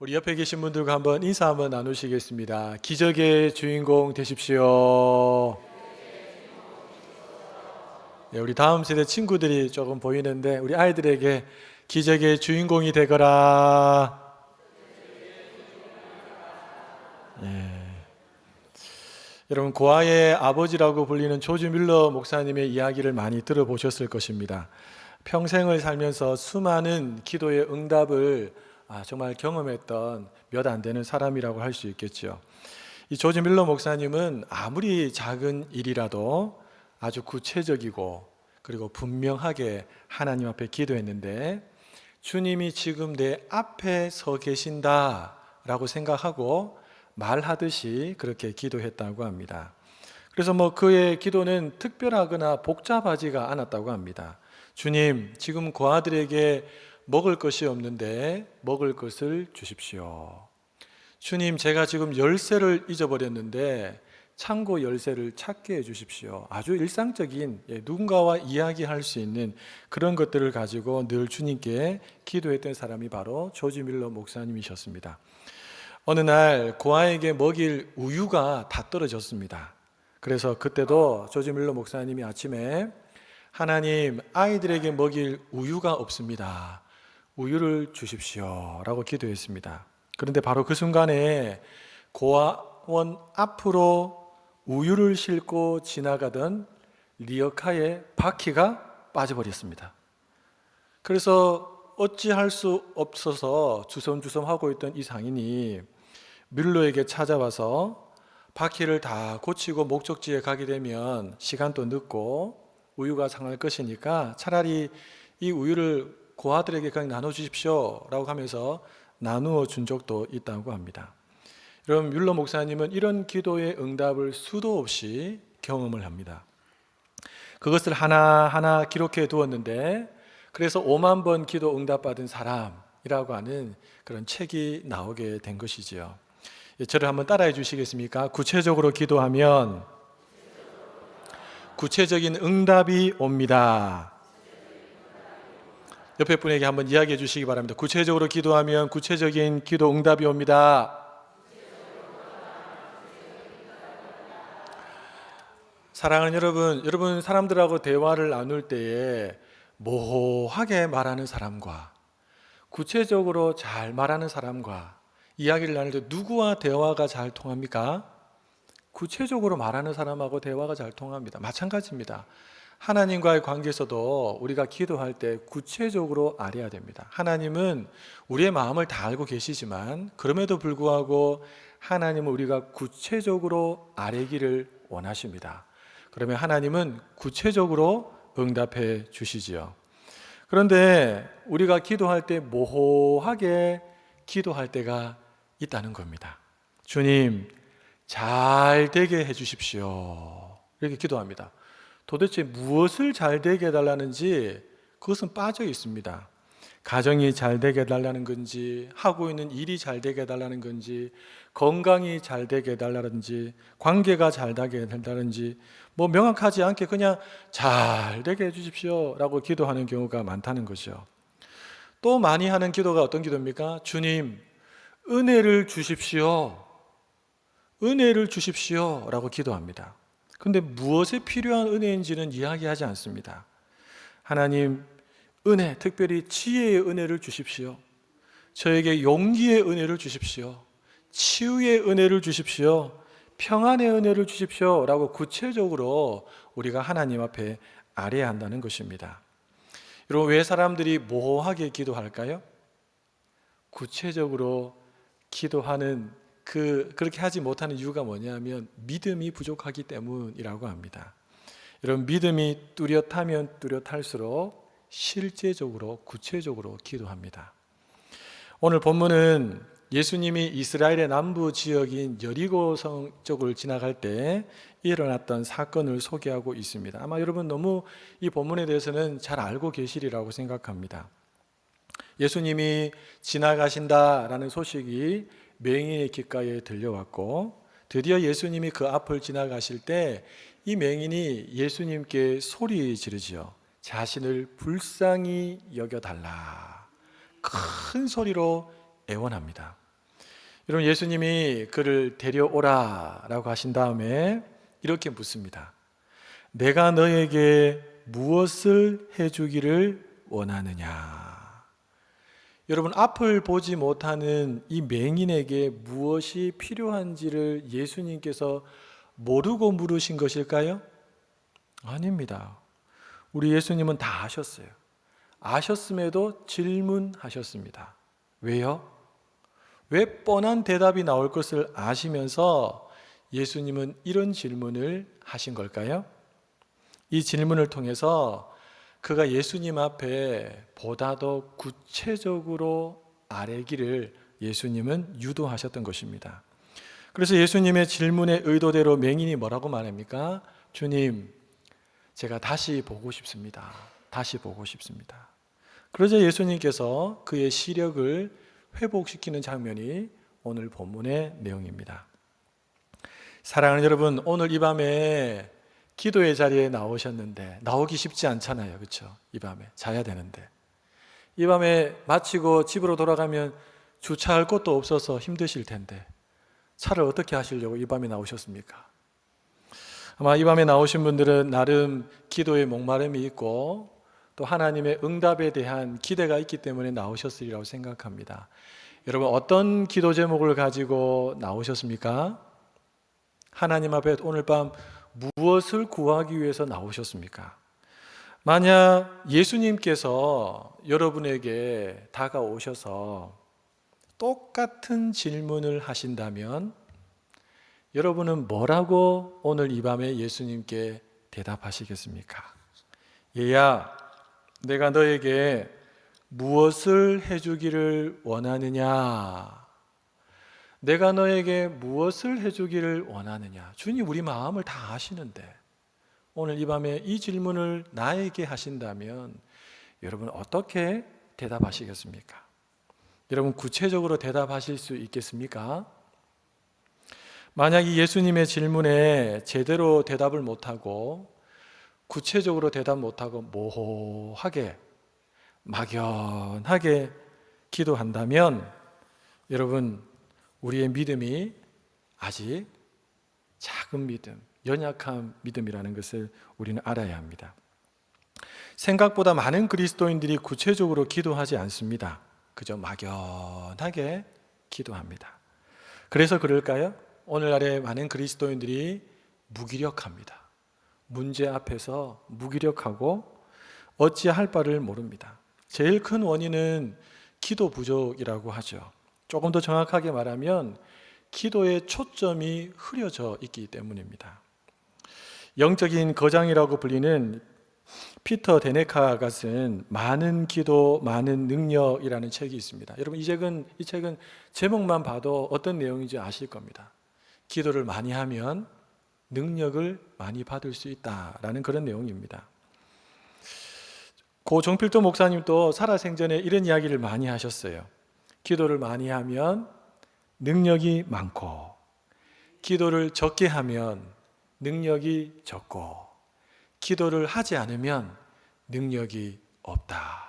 우리 옆에 계신 분들과 한번 인사 한번 나누시겠습니다. 기적의 주인공 되십시오. 네, 우리 다음 세대 친구들이 조금 보이는데 우리 아이들에게 기적의 주인공이 되거라. 여러분, 고아의 아버지라고 불리는 조지 뮬러 목사님의 이야기를 많이 들어보셨을 것입니다. 평생을 살면서 수많은 기도의 응답을 정말 경험했던 몇 안 되는 사람이라고 할 수 있겠죠. 이 조지 뮬러 목사님은 아무리 작은 일이라도 아주 구체적이고 그리고 분명하게 하나님 앞에 기도했는데, 주님이 지금 내 앞에 서 계신다라고 생각하고 말하듯이 그렇게 기도했다고 합니다. 그래서 그의 기도는 특별하거나 복잡하지가 않았다고 합니다. 주님, 지금 고아들에게 먹을 것이 없는데 먹을 것을 주십시오. 주님, 제가 지금 열쇠를 잊어버렸는데 창고 열쇠를 찾게 해주십시오. 아주 일상적인, 누군가와 이야기할 수 있는 그런 것들을 가지고 늘 주님께 기도했던 사람이 바로 조지 뮬러 목사님이셨습니다. 어느 날 고아에게 먹일 우유가 다 떨어졌습니다. 그래서 그때도 조지 뮬러 목사님이 아침에 하나님, 아이들에게 먹일 우유가 없습니다. 우유를 주십시오 라고 기도했습니다. 그런데 바로 그 순간에 고아원 앞으로 우유를 싣고 지나가던 리어카의 바퀴가 빠져버렸습니다. 그래서 어찌할 수 없어서 주섬주섬하고 있던 이 상인이 뮬러에게 찾아와서 바퀴를 다 고치고 목적지에 가게 되면 시간도 늦고 우유가 상할 것이니까 차라리 이 우유를 고아들에게 그냥 나눠주십시오 라고 하면서 나누어 준 적도 있다고 합니다. 여러분, 뮬러 목사님은 이런 기도의 응답을 수도 없이 경험을 합니다. 그것을 하나하나 기록해 두었는데, 그래서 5만 번 기도 응답받은 사람이라고 하는 그런 책이 나오게 된 것이지요. 저를 한번 따라해 주시겠습니까? 구체적으로 기도하면 구체적인 응답이 옵니다. 옆에 분에게 한번 이야기해 주시기 바랍니다. 구체적으로 기도하면 구체적인 기도 응답이 옵니다. 사랑하는 여러분 사람들하고 대화를 나눌 때에 모호하게 말하는 사람과 구체적으로 잘 말하는 사람과 이야기를 나눌 때 누구와 대화가 잘 통합니까? 구체적으로 말하는 사람하고 대화가 잘 통합니다. 마찬가지입니다. 하나님과의 관계에서도 우리가 기도할 때 구체적으로 알아야 됩니다. 하나님은 우리의 마음을 다 알고 계시지만 그럼에도 불구하고 하나님은 우리가 구체적으로 알기를 원하십니다. 그러면 하나님은 구체적으로 응답해 주시지요. 그런데 우리가 기도할 때 모호하게 기도할 때가 있다는 겁니다. 주님, 잘 되게 해 주십시오. 이렇게 기도합니다. 도대체 무엇을 잘 되게 해달라는지 그것은 빠져 있습니다. 가정이 잘 되게 해달라는 건지, 하고 있는 일이 잘 되게 해달라는 건지, 건강이 잘 되게 해달라는지, 관계가 잘 되게 해달라는지 명확하지 않게 그냥 잘 되게 해주십시오 라고 기도하는 경우가 많다는 거죠. 또 많이 하는 기도가 어떤 기도입니까? 주님, 은혜를 주십시오. 은혜를 주십시오 라고 기도합니다. 근데 무엇에 필요한 은혜인지는 이야기하지 않습니다. 하나님, 은혜, 특별히 지혜의 은혜를 주십시오. 저에게 용기의 은혜를 주십시오. 치유의 은혜를 주십시오. 평안의 은혜를 주십시오 라고 구체적으로 우리가 하나님 앞에 아뢰야 한다는 것입니다. 여러분, 왜 사람들이 모호하게 기도할까요? 구체적으로 기도하는 그렇게 하지 못하는 이유가 뭐냐면 믿음이 부족하기 때문이라고 합니다. 여러분, 믿음이 뚜렷하면 뚜렷할수록 실제적으로 구체적으로 기도합니다. 오늘 본문은 예수님이 이스라엘의 남부 지역인 여리고성 쪽을 지나갈 때 일어났던 사건을 소개하고 있습니다. 아마 여러분 너무 이 본문에 대해서는 잘 알고 계시리라고 생각합니다. 예수님이 지나가신다라는 소식이 맹인의 귓가에 들려왔고, 드디어 예수님이 그 앞을 지나가실 때 이 맹인이 예수님께 소리 지르지요. 자신을 불쌍히 여겨달라. 큰 소리로 애원합니다. 여러분, 예수님이 그를 데려오라라고 하신 다음에 이렇게 묻습니다. 내가 너에게 무엇을 해주기를 원하느냐? 여러분, 앞을 보지 못하는 이 맹인에게 무엇이 필요한지를 예수님께서 모르고 물으신 것일까요? 아닙니다. 우리 예수님은 다 아셨어요. 아셨음에도 질문하셨습니다. 왜요? 왜 뻔한 대답이 나올 것을 아시면서 예수님은 이런 질문을 하신 걸까요? 이 질문을 통해서 그가 예수님 앞에 보다 더 구체적으로 아뢰기를 예수님은 유도하셨던 것입니다. 그래서 예수님의 질문의 의도대로 맹인이 뭐라고 말합니까? 주님, 제가 다시 보고 싶습니다. 다시 보고 싶습니다. 그러자 예수님께서 그의 시력을 회복시키는 장면이 오늘 본문의 내용입니다. 사랑하는 여러분, 오늘 이 밤에 기도의 자리에 나오셨는데 나오기 쉽지 않잖아요. 그렇죠? 이 밤에 자야 되는데 이 밤에 마치고 집으로 돌아가면 주차할 곳도 없어서 힘드실 텐데 차를 어떻게 하시려고 이 밤에 나오셨습니까? 아마 이 밤에 나오신 분들은 나름 기도의 목마름이 있고 또 하나님의 응답에 대한 기대가 있기 때문에 나오셨으리라고 생각합니다. 여러분, 어떤 기도 제목을 가지고 나오셨습니까? 하나님 앞에 오늘 밤 무엇을 구하기 위해서 나오셨습니까? 만약 예수님께서 여러분에게 다가오셔서 똑같은 질문을 하신다면 여러분은 뭐라고 오늘 이 밤에 예수님께 대답하시겠습니까? 얘야, 내가 너에게 무엇을 해주기를 원하느냐? 내가 너에게 무엇을 해주기를 원하느냐? 주님 우리 마음을 다 아시는데 오늘 이 밤에 이 질문을 나에게 하신다면 여러분 어떻게 대답하시겠습니까? 여러분 구체적으로 대답하실 수 있겠습니까? 만약 이 예수님의 질문에 제대로 대답을 못하고 구체적으로 대답 못하고 모호하게 막연하게 기도한다면 여러분 우리의 믿음이 아직 작은 믿음, 연약한 믿음이라는 것을 우리는 알아야 합니다. 생각보다 많은 그리스도인들이 구체적으로 기도하지 않습니다. 그저 막연하게 기도합니다. 그래서 그럴까요? 오늘날의 많은 그리스도인들이 무기력합니다. 문제 앞에서 무기력하고 어찌할 바를 모릅니다. 제일 큰 원인은 기도 부족이라고 하죠. 조금 더 정확하게 말하면 기도의 초점이 흐려져 있기 때문입니다. 영적인 거장이라고 불리는 피터 데네카가 쓴 많은 기도, 많은 능력이라는 책이 있습니다. 여러분 이 책은 제목만 봐도 어떤 내용인지 아실 겁니다. 기도를 많이 하면 능력을 많이 받을 수 있다라는 그런 내용입니다. 고 정필도 목사님도 살아생전에 이런 이야기를 많이 하셨어요. 기도를 많이 하면 능력이 많고 기도를 적게 하면 능력이 적고 기도를 하지 않으면 능력이 없다.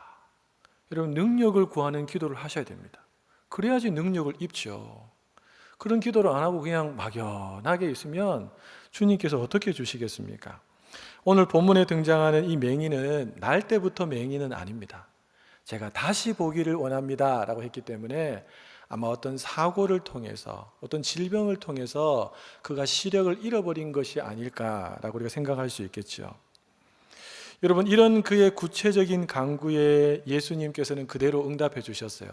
여러분 능력을 구하는 기도를 하셔야 됩니다. 그래야지 능력을 입죠. 그런 기도를 안 하고 그냥 막연하게 있으면 주님께서 어떻게 주시겠습니까? 오늘 본문에 등장하는 이 맹인은 날 때부터 맹인은 아닙니다. 제가 다시 보기를 원합니다 라고 했기 때문에 아마 어떤 사고를 통해서 어떤 질병을 통해서 그가 시력을 잃어버린 것이 아닐까라고 우리가 생각할 수 있겠죠. 여러분 이런 그의 구체적인 간구에 예수님께서는 그대로 응답해 주셨어요.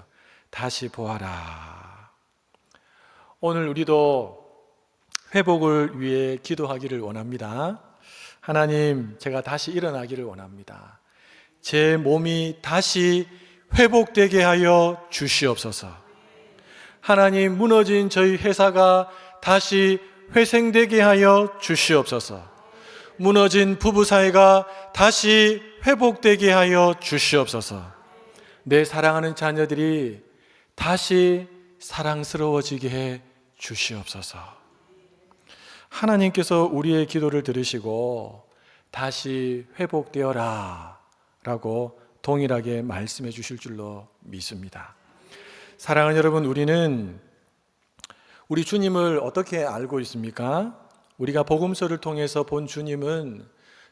다시 보아라. 오늘 우리도 회복을 위해 기도하기를 원합니다. 하나님, 제가 다시 일어나기를 원합니다. 제 몸이 다시 회복되게 하여 주시옵소서. 하나님, 무너진 저희 회사가 다시 회생되게 하여 주시옵소서. 무너진 부부 사이가 다시 회복되게 하여 주시옵소서. 내 사랑하는 자녀들이 다시 사랑스러워지게 해 주시옵소서. 하나님께서 우리의 기도를 들으시고 다시 회복되어라 라고 동일하게 말씀해 주실 줄로 믿습니다. 사랑하는 여러분, 우리는 우리 주님을 어떻게 알고 있습니까? 우리가 복음서를 통해서 본 주님은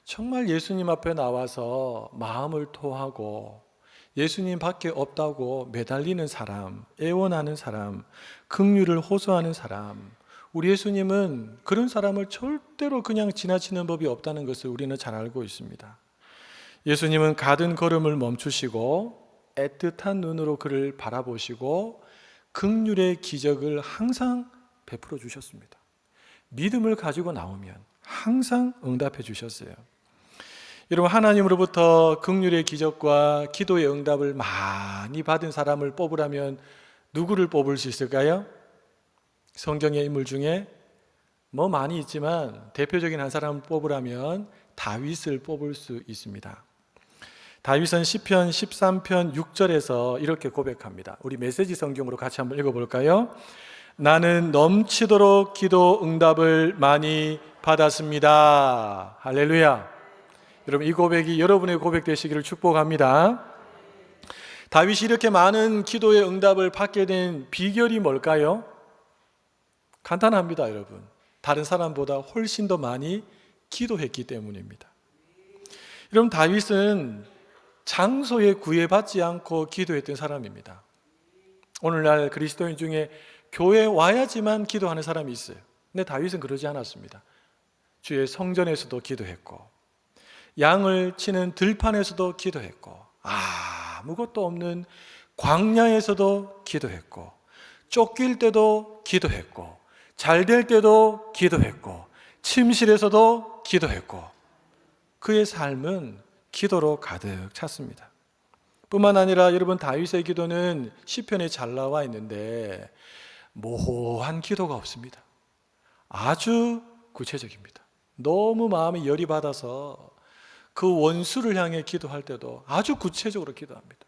정말 예수님 앞에 나와서 마음을 토하고 예수님 밖에 없다고 매달리는 사람, 애원하는 사람, 긍휼을 호소하는 사람, 우리 예수님은 그런 사람을 절대로 그냥 지나치는 법이 없다는 것을 우리는 잘 알고 있습니다. 예수님은 가든 걸음을 멈추시고 애틋한 눈으로 그를 바라보시고 긍휼의 기적을 항상 베풀어 주셨습니다. 믿음을 가지고 나오면 항상 응답해 주셨어요. 여러분, 하나님으로부터 긍휼의 기적과 기도의 응답을 많이 받은 사람을 뽑으라면 누구를 뽑을 수 있을까요? 성경의 인물 중에 뭐 많이 있지만 대표적인 한 사람을 뽑으라면 다윗을 뽑을 수 있습니다. 다윗은 시편 13편 6절에서 이렇게 고백합니다. 우리 메시지 성경으로 같이 한번 읽어볼까요? 나는 넘치도록 기도 응답을 많이 받았습니다. 할렐루야. 여러분, 이 고백이 여러분의 고백 되시기를 축복합니다. 다윗이 이렇게 많은 기도의 응답을 받게 된 비결이 뭘까요? 간단합니다, 여러분. 다른 사람보다 훨씬 더 많이 기도했기 때문입니다. 여러분, 다윗은 장소에 구애받지 않고 기도했던 사람입니다. 오늘날 그리스도인 중에 교회에 와야지만 기도하는 사람이 있어요. 근데 다윗은 그러지 않았습니다. 주의 성전에서도 기도했고, 양을 치는 들판에서도 기도했고, 아무것도 없는 광야에서도 기도했고, 쫓길 때도 기도했고, 잘 될 때도 기도했고, 침실에서도 기도했고, 그의 삶은 기도로 가득 찼습니다. 뿐만 아니라 여러분, 다윗의 기도는 시편에 잘 나와 있는데 모호한 기도가 없습니다. 아주 구체적입니다. 너무 마음이 열이 받아서 그 원수를 향해 기도할 때도 아주 구체적으로 기도합니다.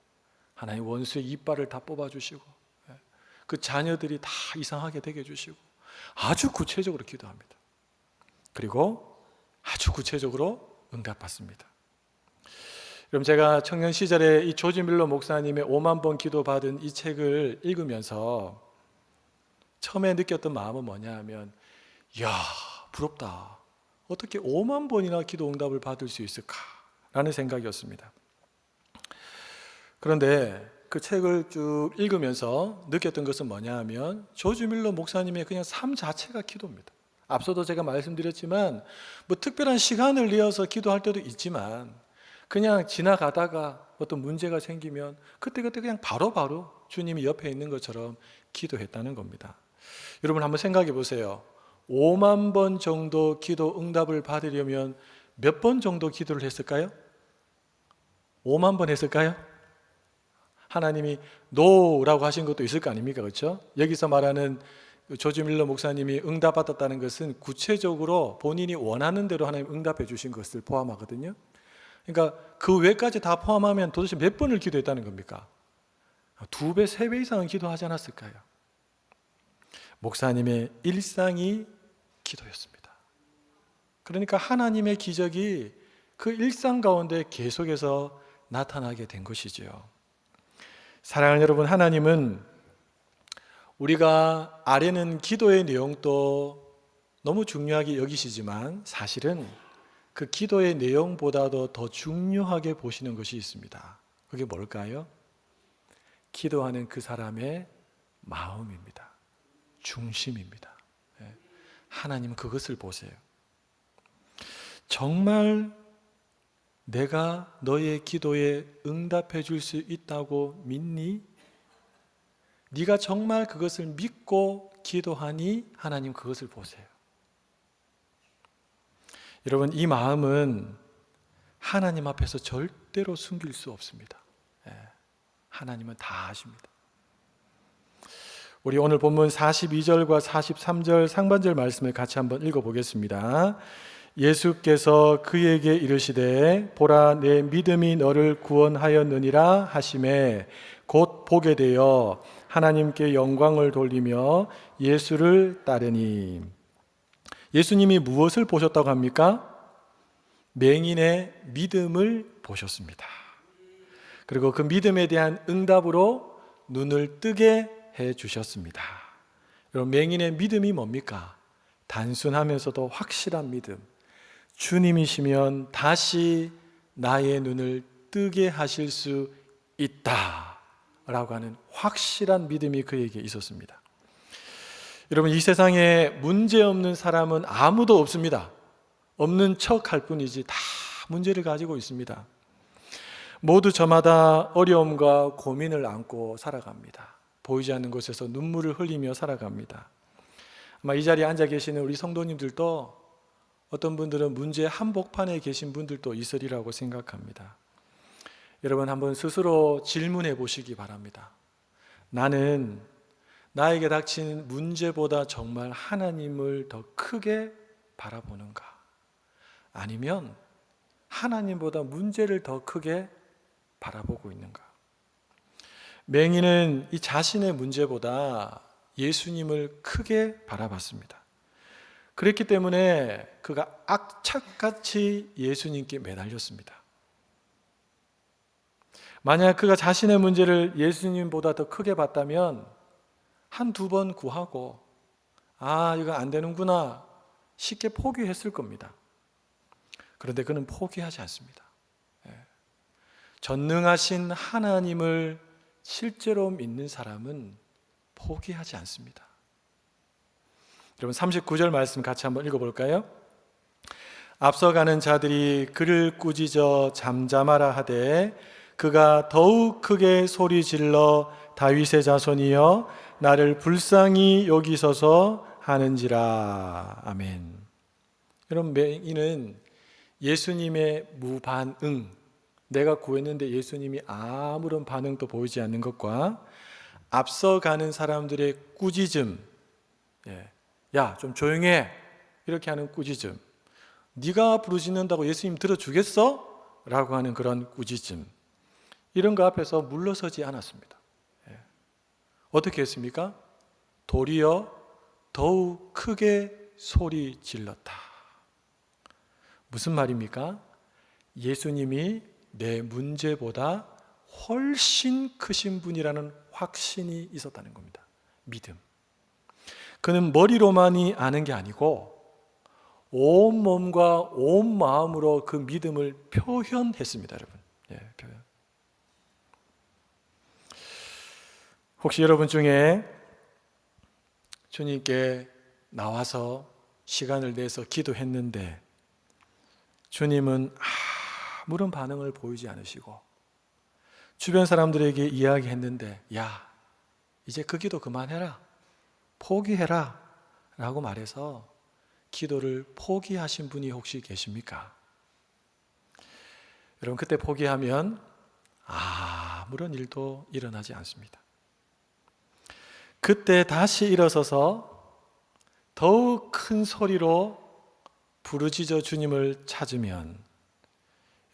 하나님, 원수의 이빨을 다 뽑아주시고 그 자녀들이 다 이상하게 되게 해주시고 아주 구체적으로 기도합니다. 그리고 아주 구체적으로 응답받습니다. 그럼 제가 청년 시절에 이 조지 밀러 목사님의 5만 번 기도받은 이 책을 읽으면서 처음에 느꼈던 마음은 뭐냐 하면, 이야, 부럽다. 어떻게 5만 번이나 기도 응답을 받을 수 있을까라는 생각이었습니다. 그런데 그 책을 쭉 읽으면서 느꼈던 것은 뭐냐 하면 조지 밀러 목사님의 그냥 삶 자체가 기도입니다. 앞서도 제가 말씀드렸지만 뭐 특별한 시간을 내어서 기도할 때도 있지만 그냥 지나가다가 어떤 문제가 생기면 그때그때 그냥 바로바로 주님이 옆에 있는 것처럼 기도했다는 겁니다. 여러분, 한번 생각해 보세요. 5만 번 정도 기도 응답을 받으려면 몇 번 정도 기도를 했을까요? 5만 번 했을까요? 하나님이 노라고 하신 것도 있을 거 아닙니까? 그렇죠? 여기서 말하는 조지 밀러 목사님이 응답받았다는 것은 구체적으로 본인이 원하는 대로 하나님 응답해 주신 것을 포함하거든요. 그러니까 그 외까지 다 포함하면 도대체 몇 번을 기도했다는 겁니까? 2배, 3배 이상은 기도하지 않았을까요? 목사님의 일상이 기도였습니다. 그러니까 하나님의 기적이 그 일상 가운데 계속해서 나타나게 된 것이지요. 사랑하는 여러분, 하나님은 우리가 아뢰는 기도의 내용도 너무 중요하게 여기시지만 사실은 그 기도의 내용보다도 더 중요하게 보시는 것이 있습니다. 그게 뭘까요? 기도하는 그 사람의 마음입니다. 중심입니다. 하나님은 그것을 보세요. 정말 내가 너의 기도에 응답해 줄 수 있다고 믿니? 네가 정말 그것을 믿고 기도하니? 하나님 그것을 보세요. 여러분, 이 마음은 하나님 앞에서 절대로 숨길 수 없습니다. 하나님은 다 아십니다. 우리 오늘 본문 42절과 43절 상반절 말씀을 같이 한번 읽어보겠습니다. 예수께서 그에게 이르시되 보라, 내 믿음이 너를 구원하였느니라 하시매 곧 보게 되어 하나님께 영광을 돌리며 예수를 따르니. 예수님이 무엇을 보셨다고 합니까? 맹인의 믿음을 보셨습니다. 그리고 그 믿음에 대한 응답으로 눈을 뜨게 해 주셨습니다. 여러분, 맹인의 믿음이 뭡니까? 단순하면서도 확실한 믿음. 주님이시면 다시 나의 눈을 뜨게 하실 수 있다 라고 하는 확실한 믿음이 그에게 있었습니다. 여러분, 이 세상에 문제없는 사람은 아무도 없습니다. 없는 척 할 뿐이지 다 문제를 가지고 있습니다. 모두 저마다 어려움과 고민을 안고 살아갑니다. 보이지 않는 곳에서 눈물을 흘리며 살아갑니다. 아마 이 자리에 앉아 계시는 우리 성도님들도 어떤 분들은 문제 한복판에 계신 분들도 있으리라고 생각합니다. 여러분, 한번 스스로 질문해 보시기 바랍니다. 나는 나에게 닥친 문제보다 정말 하나님을 더 크게 바라보는가? 아니면 하나님보다 문제를 더 크게 바라보고 있는가? 맹인은 이 자신의 문제보다 예수님을 크게 바라봤습니다. 그랬기 때문에 그가 악착같이 예수님께 매달렸습니다. 만약 그가 자신의 문제를 예수님보다 더 크게 봤다면 한두 번 구하고 이거 안 되는구나 쉽게 포기했을 겁니다. 그런데 그는 포기하지 않습니다. 전능하신 하나님을 실제로 믿는 사람은 포기하지 않습니다. 여러분, 39절 말씀 같이 한번 읽어볼까요? 앞서가는 자들이 그를 꾸짖어 잠잠하라 하되 그가 더욱 크게 소리 질러 다윗의 자손이여 나를 불쌍히 여기소서 하는지라. 아멘. 여러분, 맹인은 예수님의 무반응, 내가 구했는데 예수님이 아무런 반응도 보이지 않는 것과 앞서가는 사람들의 꾸짖음, 야, 좀 조용해, 이렇게 하는 꾸짖음, 네가 부르짖는다고 예수님 들어주겠어? 라고 하는 그런 꾸짖음, 이런 거 앞에서 물러서지 않았습니다. 어떻게 했습니까? 도리어 더욱 크게 소리 질렀다. 무슨 말입니까? 예수님이 내 문제보다 훨씬 크신 분이라는 확신이 있었다는 겁니다. 믿음. 그는 머리로만이 아는 게 아니고 온 몸과 온 마음으로 그 믿음을 표현했습니다, 여러분. 표현. 혹시 여러분 중에 주님께 나와서 시간을 내서 기도했는데 주님은 아무런 반응을 보이지 않으시고 주변 사람들에게 이야기했는데 야, 이제 그 기도 그만해라, 포기해라 라고 말해서 기도를 포기하신 분이 혹시 계십니까? 여러분, 그때 포기하면 아무런 일도 일어나지 않습니다. 그때 다시 일어서서 더욱 큰 소리로 부르짖어 주님을 찾으면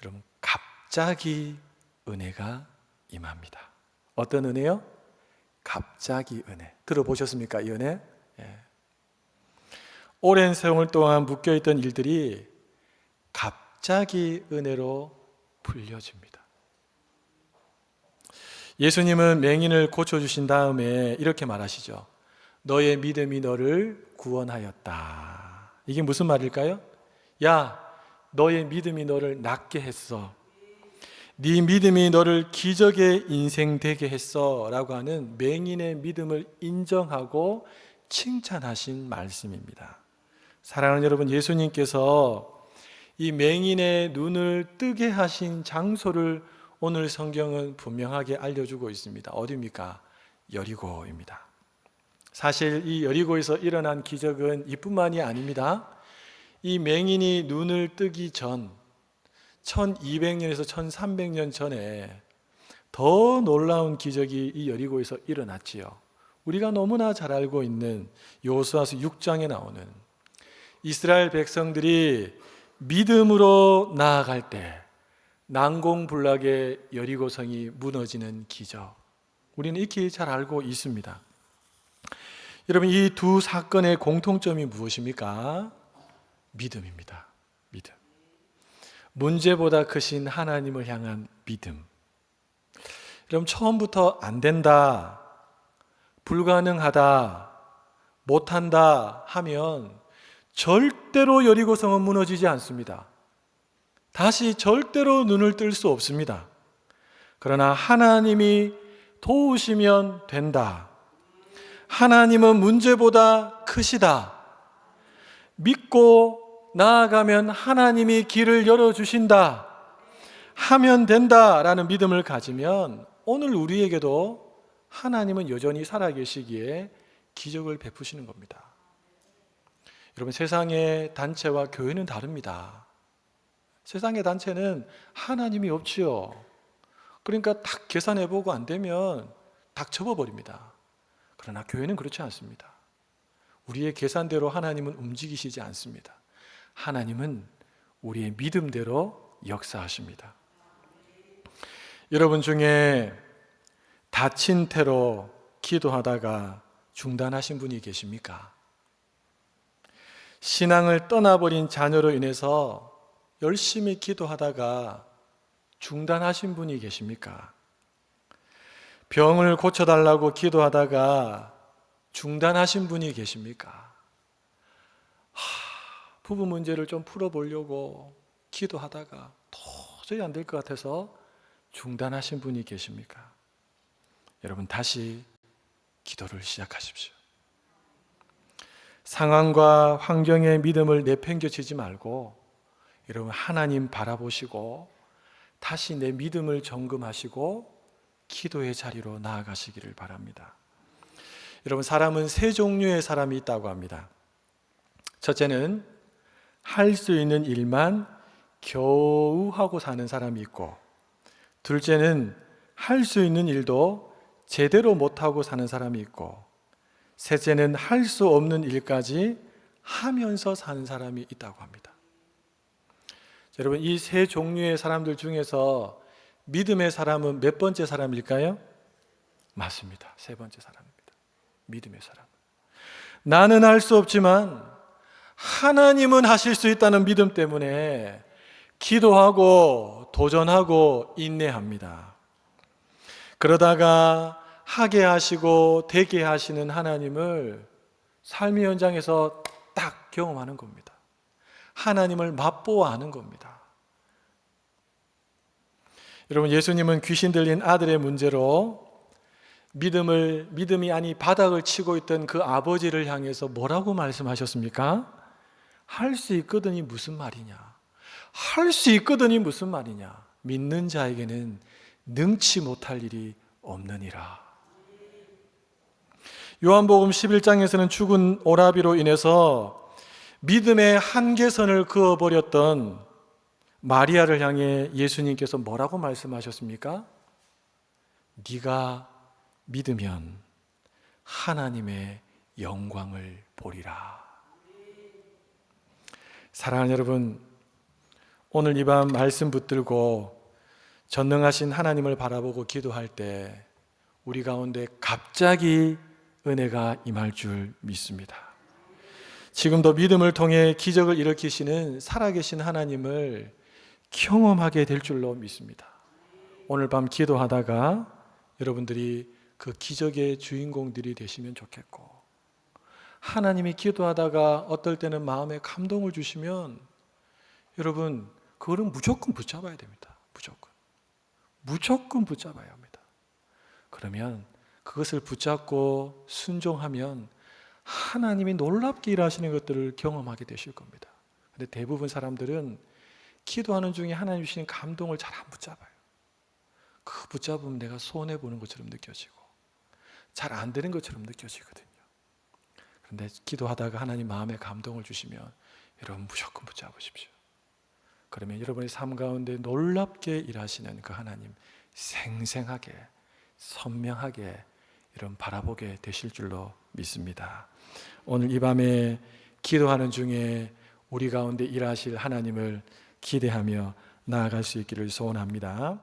여러분, 갑자기 은혜가 임합니다. 어떤 은혜요? 갑자기 은혜. 들어보셨습니까? 이 은혜? 오랜 세월 동안 묶여있던 일들이 갑자기 은혜로 풀려집니다. 예수님은 맹인을 고쳐주신 다음에 이렇게 말하시죠. 너의 믿음이 너를 구원하였다. 이게 무슨 말일까요? 야, 너의 믿음이 너를 낫게 했어. 네 믿음이 너를 기적의 인생 되게 했어 라고 하는 맹인의 믿음을 인정하고 칭찬하신 말씀입니다. 사랑하는 여러분, 예수님께서 이 맹인의 눈을 뜨게 하신 장소를 오늘 성경은 분명하게 알려주고 있습니다. 어디입니까? 여리고입니다. 사실 이 여리고에서 일어난 기적은 이뿐만이 아닙니다. 이 맹인이 눈을 뜨기 전 1200년에서 1300년 전에 더 놀라운 기적이 이 여리고에서 일어났지요. 우리가 너무나 잘 알고 있는 여호수아서 6장에 나오는 이스라엘 백성들이 믿음으로 나아갈 때 난공불락의 여리고성이 무너지는 기적, 우리는 익히 잘 알고 있습니다. 여러분, 이 두 사건의 공통점이 무엇입니까? 믿음입니다. 믿음. 문제보다 크신 하나님을 향한 믿음. 여러분, 처음부터 안 된다, 불가능하다, 못한다 하면 절대로 여리고성은 무너지지 않습니다. 다시 절대로 눈을 뜰 수 없습니다. 그러나 하나님이 도우시면 된다. 하나님은 문제보다 크시다. 믿고 나아가면 하나님이 길을 열어주신다. 하면 된다라는 믿음을 가지면 오늘 우리에게도 하나님은 여전히 살아계시기에 기적을 베푸시는 겁니다. 여러분, 세상의 단체와 교회는 다릅니다. 세상의 단체는 하나님이 없지요. 그러니까 딱 계산해보고 안 되면 딱 접어버립니다. 그러나 교회는 그렇지 않습니다. 우리의 계산대로 하나님은 움직이시지 않습니다. 하나님은 우리의 믿음대로 역사하십니다. 여러분 중에 다친 태로 기도하다가 중단하신 분이 계십니까? 신앙을 떠나버린 자녀로 인해서 열심히 기도하다가 중단하신 분이 계십니까? 병을 고쳐달라고 기도하다가 중단하신 분이 계십니까? 부부 문제를 좀 풀어보려고 기도하다가 도저히 안 될 것 같아서 중단하신 분이 계십니까? 여러분, 다시 기도를 시작하십시오. 상황과 환경의 믿음을 내팽겨치지 말고 여러분, 하나님 바라보시고 다시 내 믿음을 점검하시고 기도의 자리로 나아가시기를 바랍니다. 여러분, 사람은 세 종류의 사람이 있다고 합니다. 첫째는 할 수 있는 일만 겨우 하고 사는 사람이 있고, 둘째는 할 수 있는 일도 제대로 못하고 사는 사람이 있고, 셋째는 할 수 없는 일까지 하면서 사는 사람이 있다고 합니다. 여러분, 이 세 종류의 사람들 중에서 믿음의 사람은 몇 번째 사람일까요? 맞습니다. 세 번째 사람입니다. 믿음의 사람. 나는 할 수 없지만 하나님은 하실 수 있다는 믿음 때문에 기도하고 도전하고 인내합니다. 그러다가 하게 하시고 되게 하시는 하나님을 삶의 현장에서 딱 경험하는 겁니다. 하나님을 맛보아하는 겁니다. 여러분, 예수님은 귀신 들린 아들의 문제로 믿음이 아니 바닥을 치고 있던 그 아버지를 향해서 뭐라고 말씀하셨습니까? 할 수 있거든이 무슨 말이냐? 할 수 있거든이 무슨 말이냐? 믿는 자에게는 능치 못할 일이 없느니라. 요한복음 11장에서는 죽은 오라비로 인해서 믿음의 한계선을 그어버렸던 마리아를 향해 예수님께서 뭐라고 말씀하셨습니까? 네가 믿으면 하나님의 영광을 보리라. 사랑하는 여러분, 오늘 이 밤 말씀 붙들고 전능하신 하나님을 바라보고 기도할 때 우리 가운데 갑자기 은혜가 임할 줄 믿습니다. 지금도 믿음을 통해 기적을 일으키시는 살아계신 하나님을 경험하게 될 줄로 믿습니다. 오늘 밤 기도하다가 여러분들이 그 기적의 주인공들이 되시면 좋겠고, 하나님이 기도하다가 어떨 때는 마음에 감동을 주시면 여러분, 그거는 무조건 붙잡아야 됩니다. 무조건 붙잡아야 합니다. 그러면 그것을 붙잡고 순종하면 하나님이 놀랍게 일하시는 것들을 경험하게 되실 겁니다. 근데 대부분 사람들은 기도하는 중에 하나님 주시는 감동을 잘 안 붙잡아요. 그 붙잡으면 내가 손해보는 것처럼 느껴지고 잘 안 되는 것처럼 느껴지거든요. 그런데 기도하다가 하나님 마음에 감동을 주시면 여러분 무조건 붙잡으십시오. 그러면 여러분의 삶 가운데 놀랍게 일하시는 그 하나님 생생하게 선명하게 여러분 바라보게 되실 줄로 믿습니다. 오늘 이 밤에 기도하는 중에 우리 가운데 일하실 하나님을 기대하며 나아갈 수 있기를 소원합니다.